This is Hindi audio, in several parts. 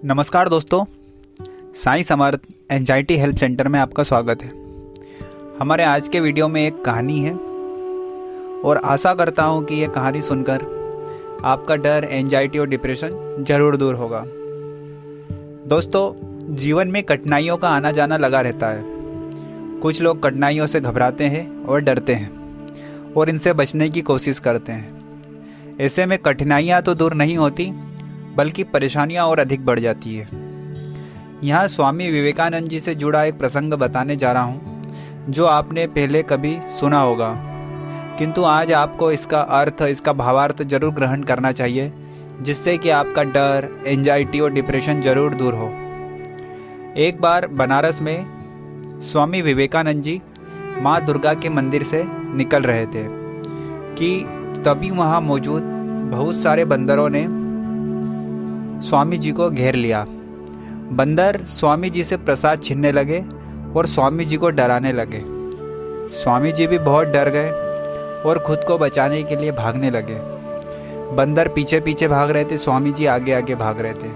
नमस्कार दोस्तों, साईं समर्थ एंजाइटी हेल्प सेंटर में आपका स्वागत है। हमारे आज के वीडियो में एक कहानी है और आशा करता हूँ कि ये कहानी सुनकर आपका डर, एंजाइटी और डिप्रेशन ज़रूर दूर होगा। दोस्तों, जीवन में कठिनाइयों का आना जाना लगा रहता है। कुछ लोग कठिनाइयों से घबराते हैं और डरते हैं और इनसे बचने की कोशिश करते हैं। ऐसे में कठिनाइयाँ तो दूर नहीं होती बल्कि परेशानियां और अधिक बढ़ जाती है। यहाँ स्वामी विवेकानंद जी से जुड़ा एक प्रसंग बताने जा रहा हूँ जो आपने पहले कभी सुना होगा, किंतु आज आपको इसका अर्थ, इसका भावार्थ जरूर ग्रहण करना चाहिए, जिससे कि आपका डर, एंजाइटी और डिप्रेशन जरूर दूर हो। एक बार बनारस में स्वामी विवेकानंद जी माँ दुर्गा के मंदिर से निकल रहे थे कि तभी वहाँ मौजूद बहुत सारे बंदरों ने स्वामी जी को घेर लिया। बंदर स्वामी जी से प्रसाद छीनने लगे और स्वामी जी को डराने लगे। स्वामी जी भी बहुत डर गए और खुद को बचाने के लिए भागने लगे। बंदर पीछे पीछे भाग रहे थे, स्वामी जी आगे आगे भाग रहे थे।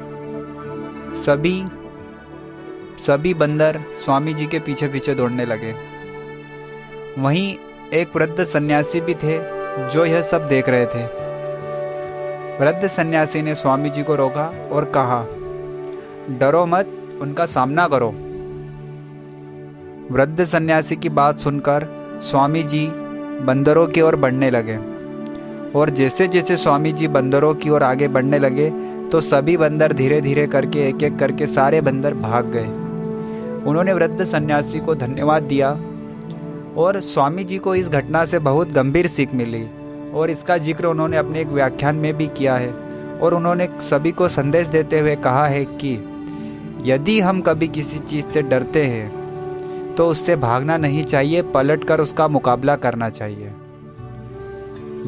सभी बंदर स्वामी जी के पीछे पीछे दौड़ने लगे। वहीं एक वृद्ध सन्यासी भी थे जो यह सब देख रहे थे। वृद्ध सन्यासी ने स्वामी जी को रोका और कहा, डरो मत, उनका सामना करो। वृद्ध सन्यासी की बात सुनकर स्वामी जी बंदरों की ओर बढ़ने लगे और जैसे जैसे स्वामी जी बंदरों की ओर आगे बढ़ने लगे तो सभी बंदर धीरे धीरे करके, एक एक करके सारे बंदर भाग गए। उन्होंने वृद्ध सन्यासी को धन्यवाद दिया और स्वामी जी को इस घटना से बहुत गंभीर सीख मिली और इसका जिक्र उन्होंने अपने एक व्याख्यान में भी किया है। और उन्होंने सभी को संदेश देते हुए कहा है कि यदि हम कभी किसी चीज़ से डरते हैं तो उससे भागना नहीं चाहिए, पलटकर उसका मुकाबला करना चाहिए।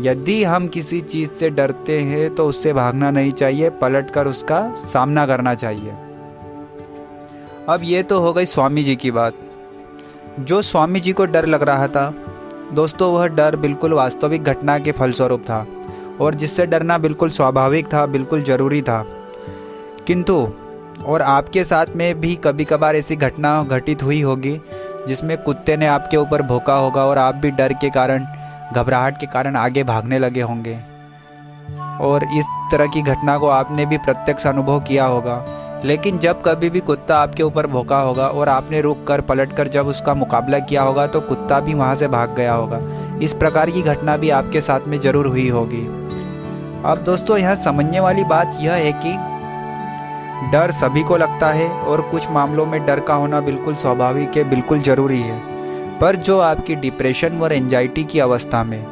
यदि हम किसी चीज़ से डरते हैं तो उससे भागना नहीं चाहिए, पलटकर उसका सामना करना चाहिए। अब ये तो हो गई स्वामी जी की बात। जो स्वामी जी को डर लग रहा था दोस्तों, वह डर बिल्कुल वास्तविक घटना के फलस्वरूप था और जिससे डरना बिल्कुल स्वाभाविक था, बिल्कुल ज़रूरी था। किंतु और आपके साथ में भी कभी कभार ऐसी घटना घटित हुई होगी जिसमें कुत्ते ने आपके ऊपर भौंका होगा और आप भी डर के कारण, घबराहट के कारण आगे भागने लगे होंगे और इस तरह की घटना को आपने भी प्रत्यक्ष अनुभव किया होगा। लेकिन जब कभी भी कुत्ता आपके ऊपर भौंका होगा और आपने रुक कर पलट कर जब उसका मुकाबला किया होगा तो कुत्ता भी वहाँ से भाग गया होगा। इस प्रकार की घटना भी आपके साथ में ज़रूर हुई होगी। अब दोस्तों, यहाँ समझने वाली बात यह है कि डर सभी को लगता है और कुछ मामलों में डर का होना बिल्कुल स्वाभाविक है, बिल्कुल ज़रूरी है। पर जो आपकी डिप्रेशन और एंजाइटी की अवस्था में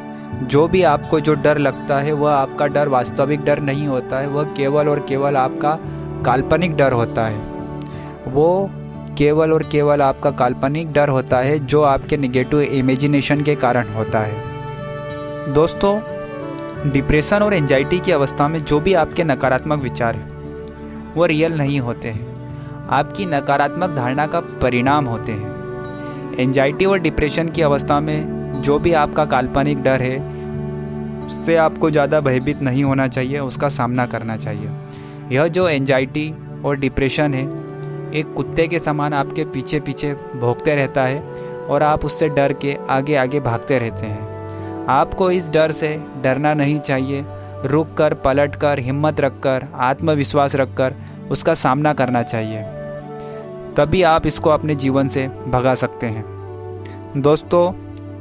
जो भी आपको जो डर लगता है वह आपका डर वास्तविक डर नहीं होता है, वह केवल और केवल आपका काल्पनिक डर होता है। वो केवल और केवल आपका काल्पनिक डर होता है जो आपके नेगेटिव इमेजिनेशन के कारण होता है। दोस्तों, डिप्रेशन और एंजाइटी की अवस्था में जो भी आपके नकारात्मक विचार हैं वो रियल नहीं होते हैं, आपकी नकारात्मक धारणा का परिणाम होते हैं। एंजाइटी और डिप्रेशन की अवस्था में जो भी आपका काल्पनिक डर है उससे आपको ज़्यादा भयभीत नहीं होना चाहिए, उसका सामना करना चाहिए। यह जो एंजाइटी और डिप्रेशन है एक कुत्ते के समान आपके पीछे पीछे भौंकते रहता है और आप उससे डर के आगे आगे भागते रहते हैं। आपको इस डर से डरना नहीं चाहिए, रुक कर, पलट कर, हिम्मत रखकर, आत्मविश्वास रखकर उसका सामना करना चाहिए। तभी आप इसको अपने जीवन से भगा सकते हैं। दोस्तों,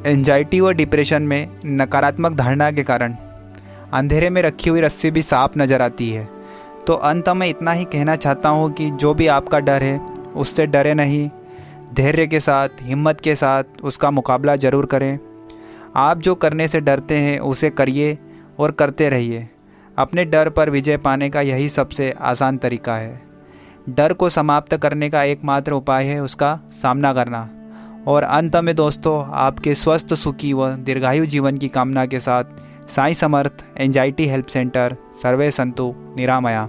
एंजाइटी और डिप्रेशन में नकारात्मक धारणा के कारण अंधेरे में रखी हुई रस्सी भी साफ नज़र आती है। तो अंत में इतना ही कहना चाहता हूँ कि जो भी आपका डर है उससे डरे नहीं, धैर्य के साथ, हिम्मत के साथ उसका मुकाबला ज़रूर करें। आप जो करने से डरते हैं उसे करिए और करते रहिए। अपने डर पर विजय पाने का यही सबसे आसान तरीका है। डर को समाप्त करने का एकमात्र उपाय है उसका सामना करना। और अंत में दोस्तों, आपके स्वस्थ, सुखी व दीर्घायु जीवन की कामना के साथ साईं समर्थ एंजाइटी हेल्प सेंटर, सर्वे संतु निरामया।